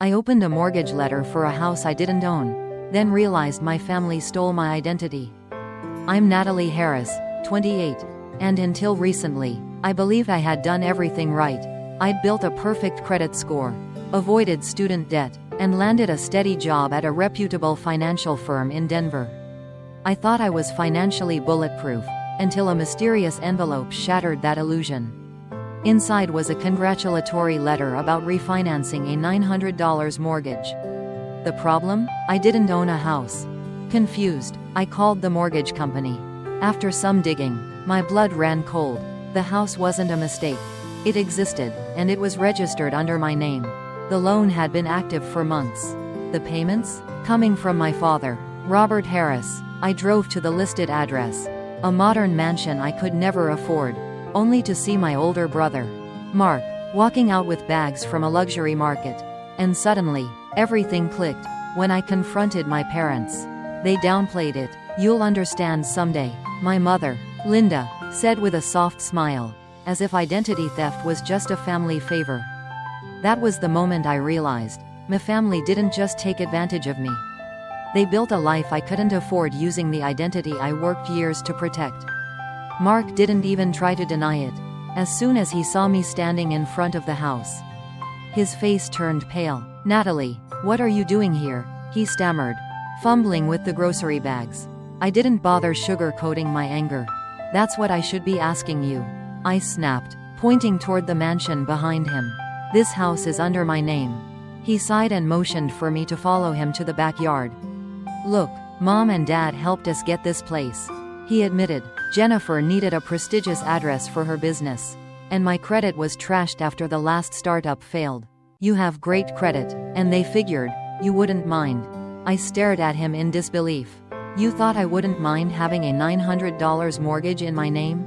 I opened a mortgage letter for a house I didn't own, then realized my family stole my identity. I'm Natalie Harris, 28, and until recently, I believed I had done everything right. I'd built a perfect credit score, avoided student debt, and landed a steady job at a reputable financial firm in Denver. I thought I was financially bulletproof, until a mysterious envelope shattered that illusion. Inside was a congratulatory letter about refinancing a $900 mortgage. The problem? I didn't own a house. Confused, I called the mortgage company. After some digging, my blood ran cold. The house wasn't a mistake. It existed, and it was registered under my name. The loan had been active for months. The payments? Coming from my father, Robert Harris. I drove to the listed address, a modern mansion I could never afford, only to see my older brother, Mark, walking out with bags from a luxury market. And suddenly, everything clicked. When I confronted my parents, they downplayed it. "You'll understand someday," my mother, Linda, said with a soft smile, as if identity theft was just a family favor. That was the moment I realized, my family didn't just take advantage of me. They built a life I couldn't afford using the identity I worked years to protect. Mark didn't even try to deny it. As soon as he saw me standing in front of the house, his face turned pale. "Natalie, what are you doing here?" he stammered, fumbling with the grocery bags. I didn't bother sugarcoating my anger. "That's what I should be asking you," I snapped, pointing toward the mansion behind him. "This house is under my name." He sighed and motioned for me to follow him to the backyard. "Look, Mom and Dad helped us get this place," he admitted. "Jennifer needed a prestigious address for her business, and my credit was trashed after the last startup failed. You have great credit, and they figured you wouldn't mind." I stared at him in disbelief. "You thought I wouldn't mind having a $900 mortgage in my name?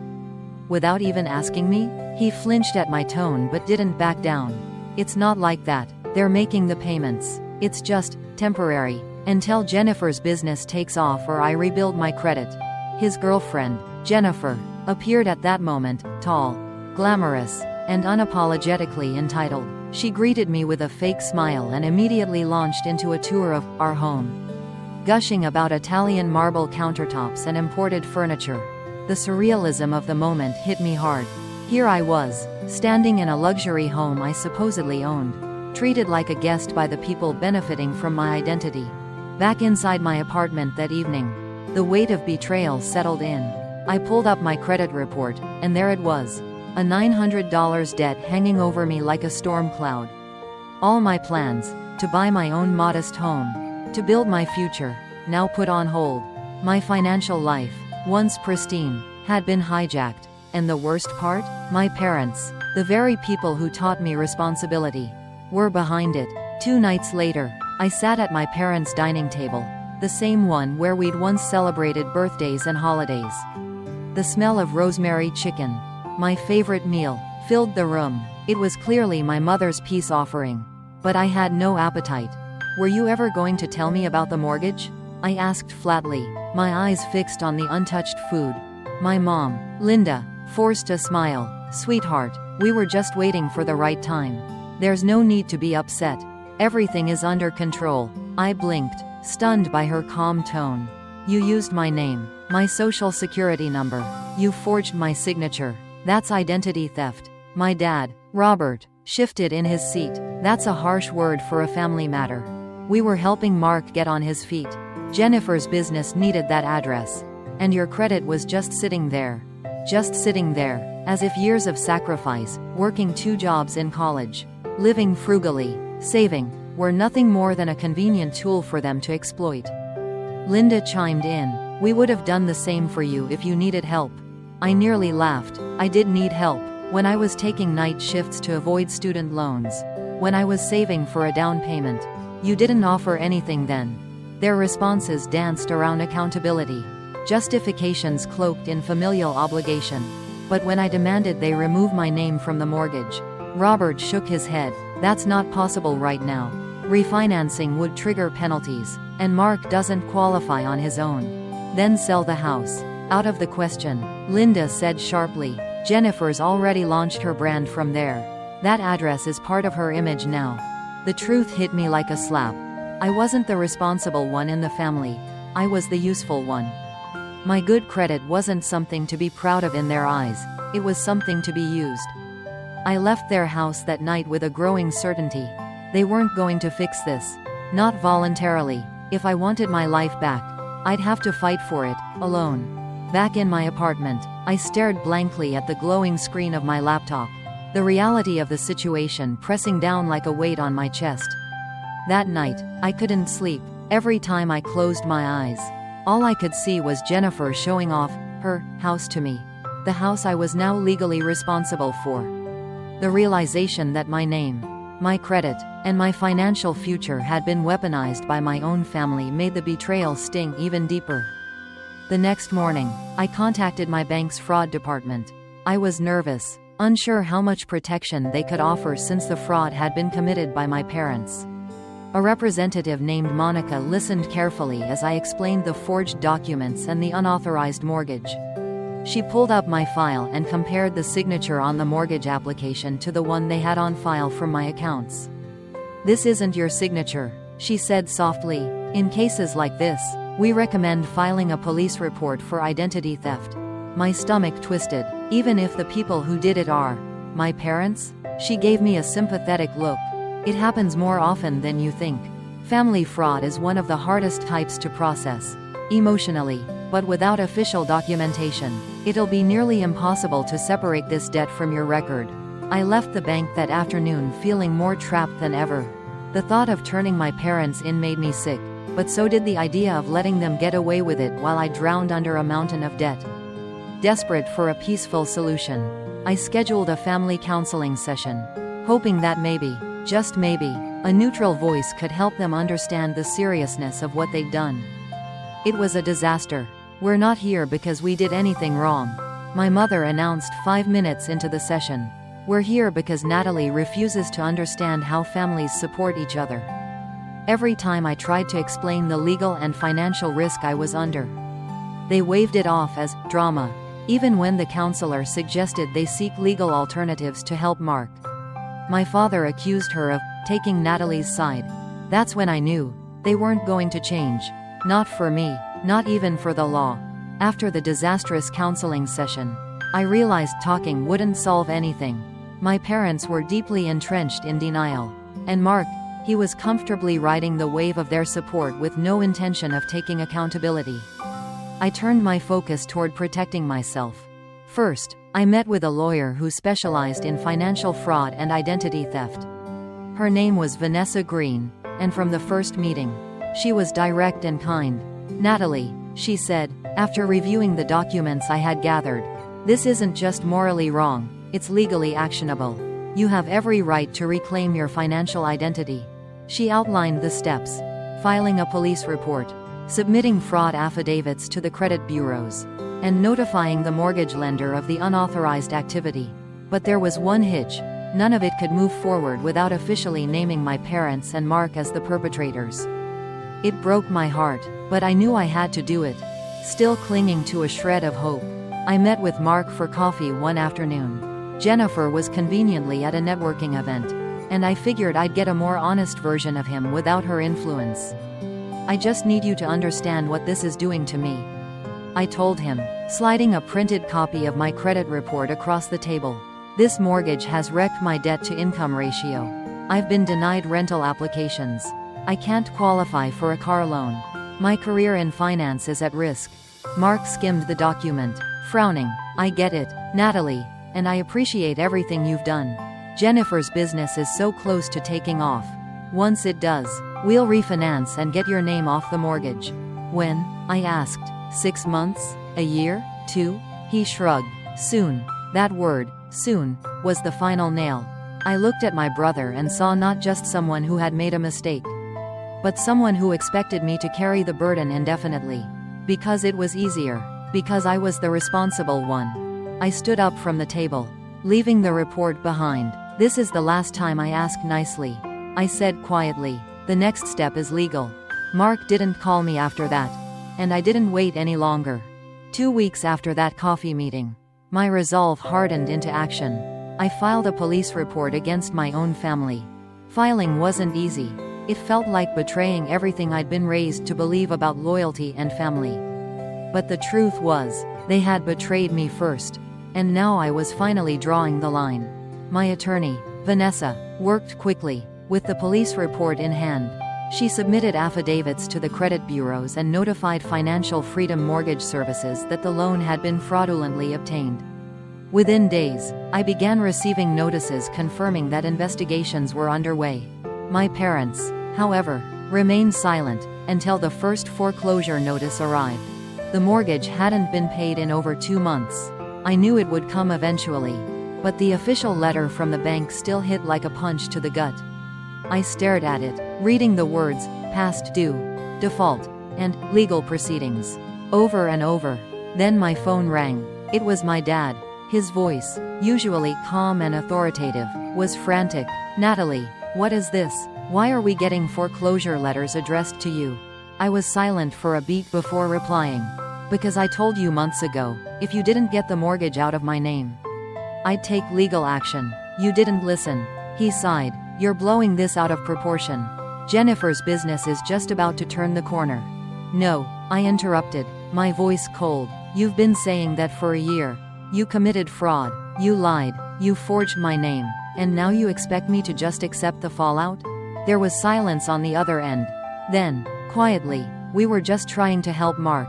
Without even asking me?" He flinched at my tone but didn't back down. "It's not like that. They're making the payments. It's just temporary, until Jennifer's business takes off or I rebuild my credit." His girlfriend, Jennifer, appeared at that moment, tall, glamorous, and unapologetically entitled. She greeted me with a fake smile and immediately launched into a tour of our home, gushing about Italian marble countertops and imported furniture. The surrealism of the moment hit me hard. Here I was, standing in a luxury home I supposedly owned, treated like a guest by the people benefiting from my identity. Back inside my apartment that evening, the weight of betrayal settled in. I pulled up my credit report, and there it was, a $900 debt hanging over me like a storm cloud. All my plans, to buy my own modest home, to build my future, now put on hold. My financial life, once pristine, had been hijacked. And the worst part? My parents, the very people who taught me responsibility, were behind it. 2 nights later, I sat at my parents' dining table, the same one where we'd once celebrated birthdays and holidays. The smell of rosemary chicken, my favorite meal, filled the room. It was clearly my mother's peace offering. But I had no appetite. "Were you ever going to tell me about the mortgage?" I asked flatly, my eyes fixed on the untouched food. My mom, Linda, forced a smile. "Sweetheart, we were just waiting for the right time. There's no need to be upset. Everything is under control." I blinked, stunned by her calm tone. "You used my name, my social security number. You forged my signature. That's identity theft." My dad, Robert, shifted in his seat. "That's a harsh word for a family matter. We were helping Mark get on his feet. Jennifer's business needed that address. And your credit was just sitting there. Just sitting there, as if years of sacrifice, working 2 jobs in college, living frugally, saving, were nothing more than a convenient tool for them to exploit." Linda chimed in. "We would have done the same for you if you needed help." I nearly laughed. I did need help. When I was taking night shifts to avoid student loans. When I was saving for a down payment. "You didn't offer anything then." Their responses danced around accountability. Justifications cloaked in familial obligation. But when I demanded they remove my name from the mortgage, Robert shook his head. "That's not possible right now. Refinancing would trigger penalties, and Mark doesn't qualify on his own." "Then sell the house." "Out of the question," Linda said sharply. "Jennifer's already launched her brand from there. That address is part of her image now." The truth hit me like a slap. I wasn't the responsible one in the family. I was the useful one. My good credit wasn't something to be proud of in their eyes. It was something to be used. I left their house that night with a growing certainty. They weren't going to fix this. Not voluntarily. If I wanted my life back, I'd have to fight for it, alone. Back in my apartment, I stared blankly at the glowing screen of my laptop, the reality of the situation pressing down like a weight on my chest. That night, I couldn't sleep. Every time I closed my eyes, all I could see was Jennifer showing off her house to me, the house I was now legally responsible for. The realization that my name, my credit, and my financial future had been weaponized by my own family made the betrayal sting even deeper. The next morning, I contacted my bank's fraud department. I was nervous, unsure how much protection they could offer since the fraud had been committed by my parents. A representative named Monica listened carefully as I explained the forged documents and the unauthorized mortgage. She pulled up my file and compared the signature on the mortgage application to the one they had on file from my accounts. "This isn't your signature," she said softly. "In cases like this, we recommend filing a police report for identity theft." My stomach twisted. Even if the people who did it are my parents? She gave me a sympathetic look. "It happens more often than you think. Family fraud is one of the hardest types to process emotionally, but without official documentation, it'll be nearly impossible to separate this debt from your record." I left the bank that afternoon feeling more trapped than ever. The thought of turning my parents in made me sick, but so did the idea of letting them get away with it while I drowned under a mountain of debt. Desperate for a peaceful solution, I scheduled a family counseling session, hoping that maybe, just maybe, a neutral voice could help them understand the seriousness of what they'd done. It was a disaster. "We're not here because we did anything wrong," my mother announced 5 minutes into the session. "We're here because Natalie refuses to understand how families support each other." Every time I tried to explain the legal and financial risk I was under, they waved it off as drama. Even when the counselor suggested they seek legal alternatives to help Mark, my father accused her of taking Natalie's side. That's when I knew they weren't going to change. Not for me, not even for the law. After the disastrous counseling session, I realized talking wouldn't solve anything. My parents were deeply entrenched in denial. And Mark, he was comfortably riding the wave of their support with no intention of taking accountability. I turned my focus toward protecting myself. First, I met with a lawyer who specialized in financial fraud and identity theft. Her name was Vanessa Green, and from the first meeting, she was direct and kind. "Natalie," she said, after reviewing the documents I had gathered, "this isn't just morally wrong, it's legally actionable. You have every right to reclaim your financial identity." She outlined the steps: filing a police report, submitting fraud affidavits to the credit bureaus, and notifying the mortgage lender of the unauthorized activity. But there was one hitch. None of it could move forward without officially naming my parents and Mark as the perpetrators. It broke my heart, but I knew I had to do it. Still clinging to a shred of hope, I met with Mark for coffee one afternoon. Jennifer was conveniently at a networking event, and I figured I'd get a more honest version of him without her influence. "I just need you to understand what this is doing to me," I told him, sliding a printed copy of my credit report across the table. "This mortgage has wrecked my debt-to-income ratio. I've been denied rental applications. I can't qualify for a car loan. My career in finance is at risk." Mark skimmed the document, frowning. "I get it, Natalie, and I appreciate everything you've done. Jennifer's business is so close to taking off. Once it does, we'll refinance and get your name off the mortgage." "When?" I asked. 6 months? A year? 2? He shrugged. "Soon." That word, soon, was the final nail. I looked at my brother and saw not just someone who had made a mistake, but someone who expected me to carry the burden indefinitely. Because it was easier. Because I was the responsible one. I stood up from the table, leaving the report behind. "This is the last time I ask nicely," I said quietly. "The next step is legal." Mark didn't call me after that, and I didn't wait any longer. 2 weeks after that coffee meeting, my resolve hardened into action. I filed a police report against my own family. Filing wasn't easy. It felt like betraying everything I'd been raised to believe about loyalty and family. But the truth was, they had betrayed me first. And now I was finally drawing the line. My attorney, Vanessa, worked quickly, with the police report in hand. She submitted affidavits to the credit bureaus and notified Financial Freedom Mortgage Services that the loan had been fraudulently obtained. Within days, I began receiving notices confirming that investigations were underway. My parents, however, remained silent until the first foreclosure notice arrived. The mortgage hadn't been paid in over 2 months. I knew it would come eventually, but the official letter from the bank still hit like a punch to the gut. I stared at it, reading the words, past due, default, and legal proceedings, over and over. Then my phone rang. It was my dad. His voice, usually calm and authoritative, was frantic. "Natalie, what is this? Why are we getting foreclosure letters addressed to you?" I was silent for a beat before replying. "Because I told you months ago, if you didn't get the mortgage out of my name, I'd take legal action. You didn't listen." He sighed. "You're blowing this out of proportion. Jennifer's business is just about to turn the corner." "No," I interrupted, my voice cold. "You've been saying that for a year. You committed fraud. You lied. You forged my name. And now you expect me to just accept the fallout?" There was silence on the other end. Then, quietly, "We were just trying to help Mark.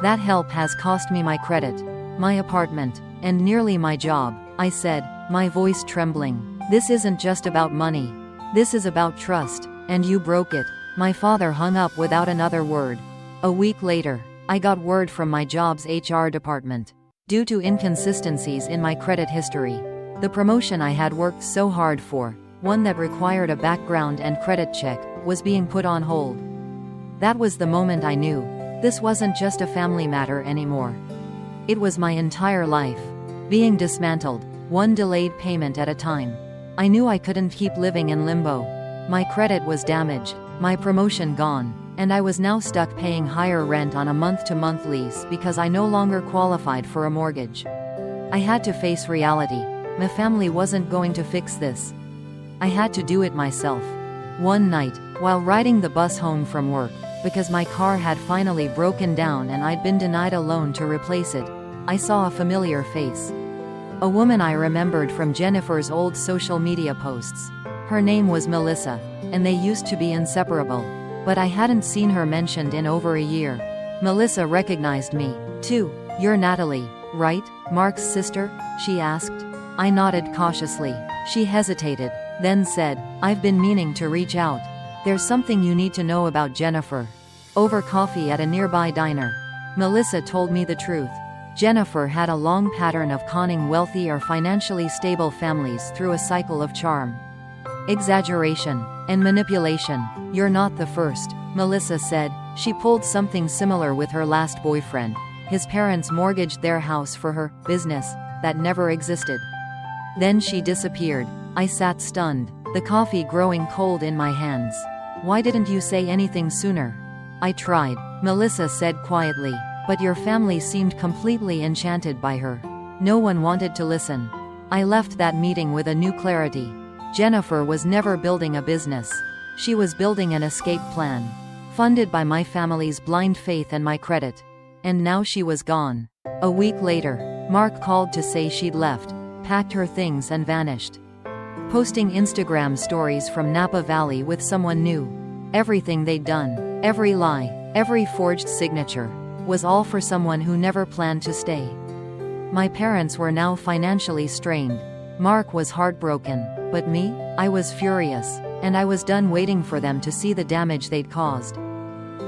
That help has cost me my credit, my apartment, and nearly my job," I said, my voice trembling. "This isn't just about money. This is about trust, and you broke it." My father hung up without another word. A week later, I got word from my job's HR department. Due to inconsistencies in my credit history, the promotion I had worked so hard for, one that required a background and credit check, was being put on hold. That was the moment I knew. This wasn't just a family matter anymore. It was my entire life, being dismantled, one delayed payment at a time. I knew I couldn't keep living in limbo. My credit was damaged, my promotion gone, and I was now stuck paying higher rent on a month-to-month lease because I no longer qualified for a mortgage. I had to face reality. My family wasn't going to fix this. I had to do it myself. One night, while riding the bus home from work, because my car had finally broken down and I'd been denied a loan to replace it, I saw a familiar face. A woman I remembered from Jennifer's old social media posts. Her name was Melissa, and they used to be inseparable. But I hadn't seen her mentioned in over a year. Melissa recognized me, too. "You're Natalie, right? Mark's sister?" she asked. I nodded cautiously. She hesitated, then said, "I've been meaning to reach out. There's something you need to know about Jennifer." Over coffee at a nearby diner, Melissa told me the truth. Jennifer had a long pattern of conning wealthy or financially stable families through a cycle of charm, exaggeration, and manipulation. "You're not the first," Melissa said. She pulled something similar with her last boyfriend. His parents mortgaged their house for her business that never existed. Then she disappeared. I sat stunned, the coffee growing cold in my hands. "Why didn't you say anything sooner?" "I tried," Melissa said quietly, "but your family seemed completely enchanted by her. No one wanted to listen." I left that meeting with a new clarity. Jennifer was never building a business. She was building an escape plan, funded by my family's blind faith and my credit. And now she was gone. A week later, Mark called to say she'd left, packed her things and vanished, posting Instagram stories from Napa Valley with someone new. Everything they'd done, every lie, every forged signature, was all for someone who never planned to stay. My parents were now financially strained. Mark was heartbroken, but me? I was furious, and I was done waiting for them to see the damage they'd caused.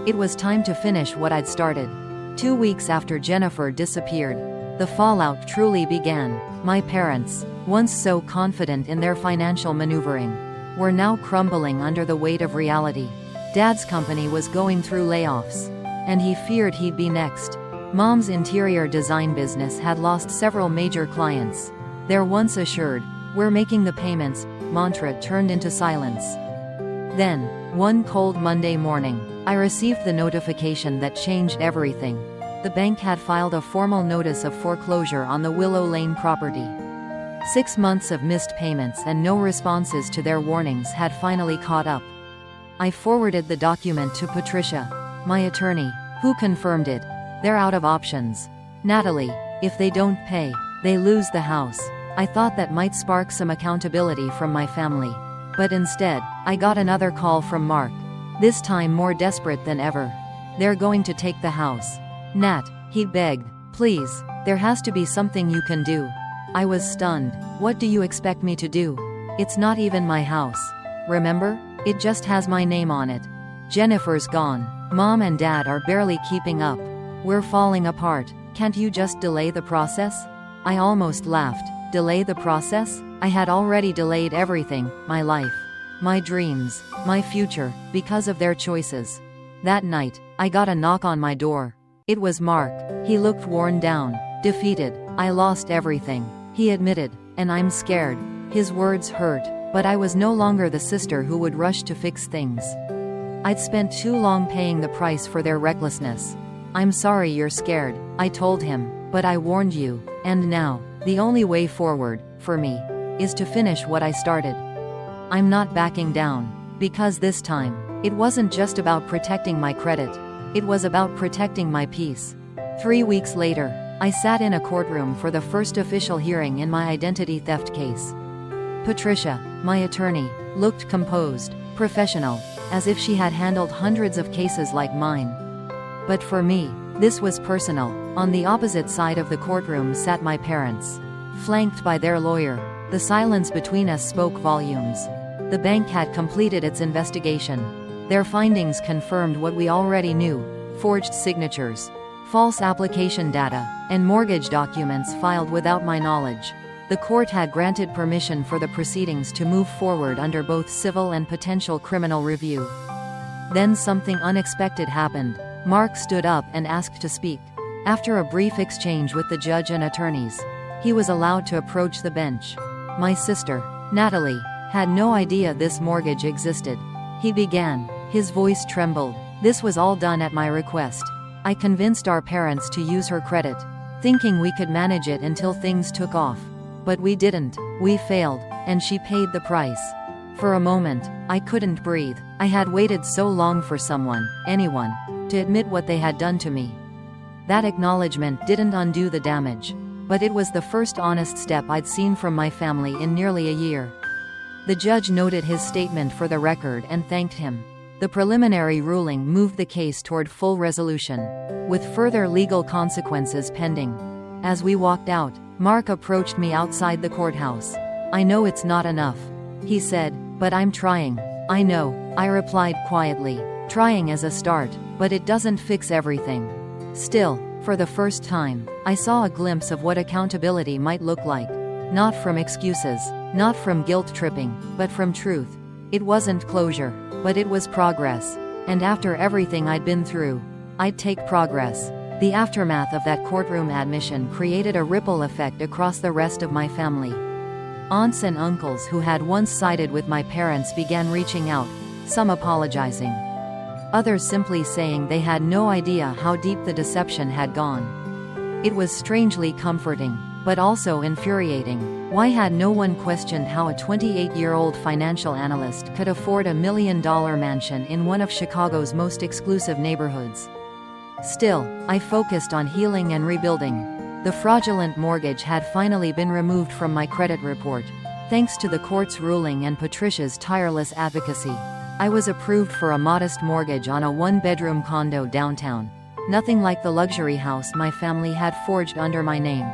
It was time to finish what I'd started. 2 weeks after Jennifer disappeared, the fallout truly began. My parents, once so confident in their financial maneuvering, were now crumbling under the weight of reality. Dad's company was going through layoffs, and he feared he'd be next. Mom's interior design business had lost several major clients. Their once assured, "We're making the payments," mantra turned into silence. Then, one cold Monday morning, I received the notification that changed everything. The bank had filed a formal notice of foreclosure on the Willow Lane property. 6 months of missed payments and no responses to their warnings had finally caught up. I forwarded the document to Patricia, my attorney, who confirmed it. They're out of options. Natalie, if they don't pay, they lose the house. I thought that might spark some accountability from my family. But instead, I got another call from Mark. This time more desperate than ever. They're going to take the house. Nat, he begged, please, there has to be something you can do. I was stunned. What do you expect me to do? It's not even my house. Remember? It just has my name on it. Jennifer's gone. Mom and Dad are barely keeping up. We're falling apart. Can't you just delay the process? I almost laughed. Delay the process? I had already delayed everything, my life, my dreams, my future, because of their choices. That night, I got a knock on my door. It was Mark. He looked worn down, defeated. I lost everything, he admitted, and I'm scared. His words hurt, but I was no longer the sister who would rush to fix things. I'd spent too long paying the price for their recklessness. I'm sorry you're scared, I told him, but I warned you, and now, the only way forward, for me, is to finish what I started. I'm not backing down, because this time, it wasn't just about protecting my credit. It was about protecting my peace. 3 weeks later, I sat in a courtroom for the first official hearing in my identity theft case. Patricia, my attorney, looked composed, professional, as if she had handled hundreds of cases like mine. But for me, this was personal. On the opposite side of the courtroom sat my parents, flanked by their lawyer. The silence between us spoke volumes. The bank had completed its investigation. Their findings confirmed what we already knew: forged signatures, false application data, and mortgage documents filed without my knowledge. The court had granted permission for the proceedings to move forward under both civil and potential criminal review. Then something unexpected happened. Mark stood up and asked to speak. After a brief exchange with the judge and attorneys, he was allowed to approach the bench. My sister, Natalie, had no idea this mortgage existed. He began. His voice trembled. This was all done at my request. I convinced our parents to use her credit, thinking we could manage it until things took off. But we didn't. We failed, and she paid the price. For a moment, I couldn't breathe. I had waited so long for someone, anyone, to admit what they had done to me. That acknowledgement didn't undo the damage, but it was the first honest step I'd seen from my family in nearly a year. The judge noted his statement for the record and thanked him. The preliminary ruling moved the case toward full resolution, with further legal consequences pending. As we walked out, Mark approached me outside the courthouse. "I know it's not enough," he said, "but I'm trying." "I know," I replied quietly. "Trying is a start, but it doesn't fix everything." Still, for the first time, I saw a glimpse of what accountability might look like. Not from excuses, not from guilt-tripping, but from truth. It wasn't closure, but it was progress. And after everything I'd been through, I'd take progress. The aftermath of that courtroom admission created a ripple effect across the rest of my family. Aunts and uncles who had once sided with my parents began reaching out, some apologizing, others simply saying they had no idea how deep the deception had gone. It was strangely comforting, but also infuriating. Why had no one questioned how a 28-year-old financial analyst could afford $1 million mansion in one of Chicago's most exclusive neighborhoods? Still, I focused on healing and rebuilding. The fraudulent mortgage had finally been removed from my credit report, thanks to the court's ruling and Patricia's tireless advocacy. I was approved for a modest mortgage on a one-bedroom condo downtown. Nothing like the luxury house my family had forged under my name.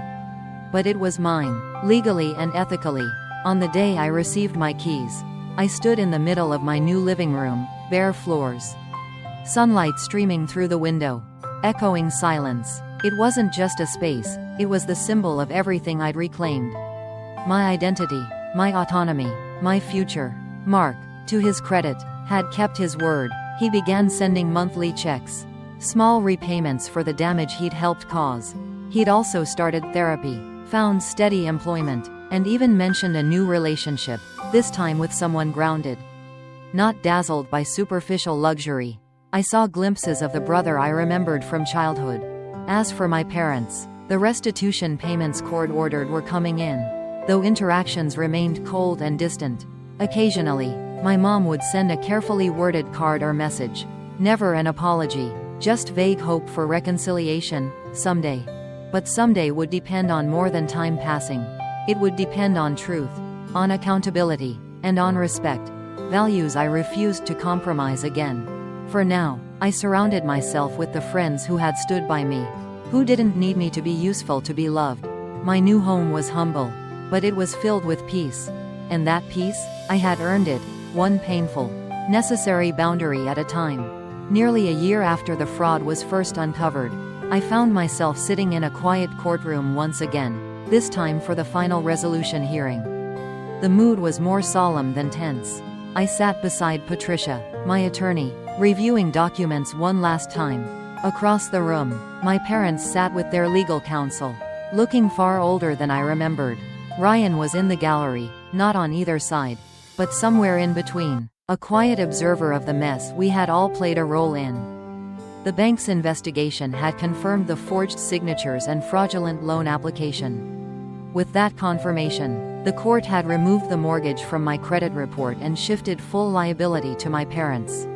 But it was mine, legally and ethically. On the day I received my keys, I stood in the middle of my new living room, bare floors, sunlight streaming through the window, echoing silence. It wasn't just a space, it was the symbol of everything I'd reclaimed. My identity, my autonomy, my future. Mark, to his credit, had kept his word. He began sending monthly checks, small repayments for the damage he'd helped cause. He'd also started therapy, found steady employment, and even mentioned a new relationship, this time with someone grounded. Not dazzled by superficial luxury, I saw glimpses of the brother I remembered from childhood. As for my parents, the restitution payments court ordered were coming in. though interactions remained cold and distant. Occasionally, my mom would send a carefully worded card or message. Never an apology, just vague hope for reconciliation, someday. But someday would depend on more than time passing. It would depend on truth, on accountability, and on respect. Values I refused to compromise again. For now, I surrounded myself with the friends who had stood by me, who didn't need me to be useful to be loved. My new home was humble, but it was filled with peace. And that peace, I had earned it, one painful, necessary boundary at a time. Nearly a year after the fraud was first uncovered, I found myself sitting in a quiet courtroom once again, this time for the final resolution hearing. The mood was more solemn than tense. I sat beside Patricia, my attorney, reviewing documents one last time. Across the room, my parents sat with their legal counsel, looking far older than I remembered. Ryan was in the gallery, not on either side, but somewhere in between, a quiet observer of the mess we had all played a role in. The bank's investigation had confirmed the forged signatures and fraudulent loan application. With that confirmation, the court had removed the mortgage from my credit report and shifted full liability to my parents.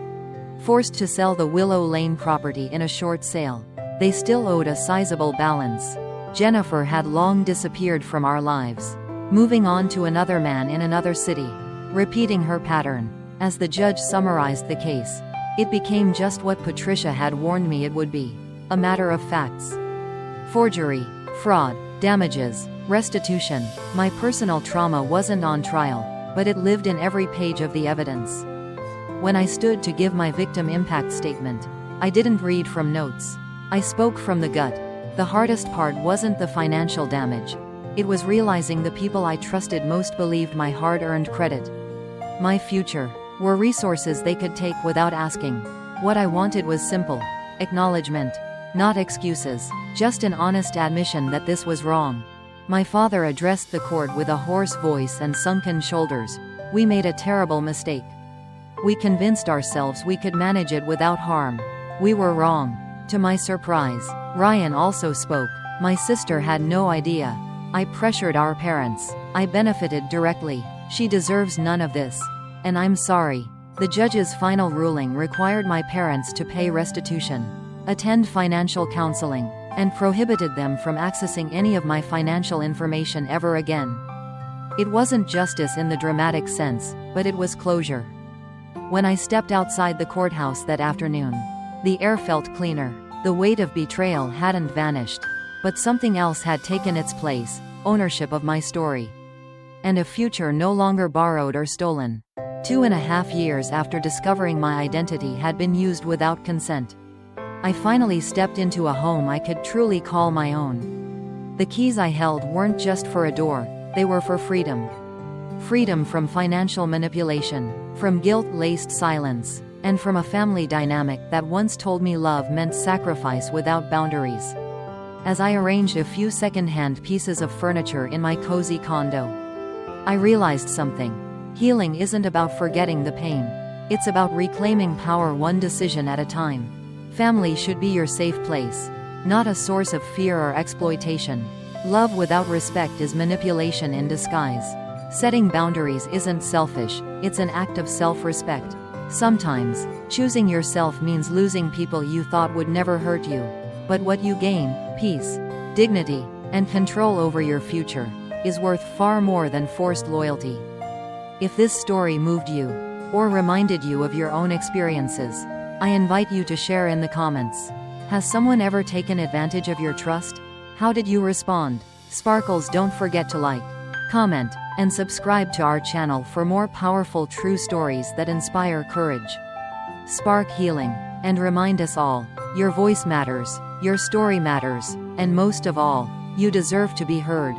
Forced to sell the Willow Lane property in a short sale, they still owed a sizable balance. Jennifer had long disappeared from our lives, moving on to another man in another city, repeating her pattern. As the judge summarized the case, it became just what Patricia had warned me it would be, a matter of facts. Forgery, fraud, damages, restitution. My personal trauma wasn't on trial, but it lived in every page of the evidence. When I stood to give my victim impact statement, I didn't read from notes. I spoke from the gut. The hardest part wasn't the financial damage. It was realizing the people I trusted most believed my hard-earned credit, my future, were resources they could take without asking. What I wanted was simple acknowledgement, not excuses, just an honest admission that this was wrong. My father addressed the court with a hoarse voice and sunken shoulders. We made a terrible mistake. We convinced ourselves we could manage it without harm. We were wrong. To my surprise, Ryan also spoke. My sister had no idea. I pressured our parents. I benefited directly. She deserves none of this. And I'm sorry. The judge's final ruling required my parents to pay restitution, attend financial counseling, and prohibited them from accessing any of my financial information ever again. It wasn't justice in the dramatic sense, but it was closure. When I stepped outside the courthouse that afternoon, the air felt cleaner. The weight of betrayal hadn't vanished, but something else had taken its place, ownership of my story. And a future no longer borrowed or stolen. 2.5 years after discovering my identity had been used without consent, I finally stepped into a home I could truly call my own. The keys I held weren't just for a door, they were for freedom. Freedom from financial manipulation, from guilt-laced silence, and from a family dynamic that once told me love meant sacrifice without boundaries. As I arranged a few second-hand pieces of furniture in my cozy condo, I realized something. Healing isn't about forgetting the pain. It's about reclaiming power one decision at a time. Family should be your safe place, not a source of fear or exploitation. Love without respect is manipulation in disguise. Setting boundaries isn't selfish, it's an act of self-respect. Sometimes, choosing yourself means losing people you thought would never hurt you. But what you gain, peace, dignity, and control over your future, is worth far more than forced loyalty. If this story moved you, or reminded you of your own experiences, I invite you to share in the comments. Has someone ever taken advantage of your trust? How did you respond? Sparkles, don't forget to like, comment, and subscribe to our channel for more powerful true stories that inspire courage, spark healing, and remind us all, your voice matters, your story matters, and most of all, you deserve to be heard.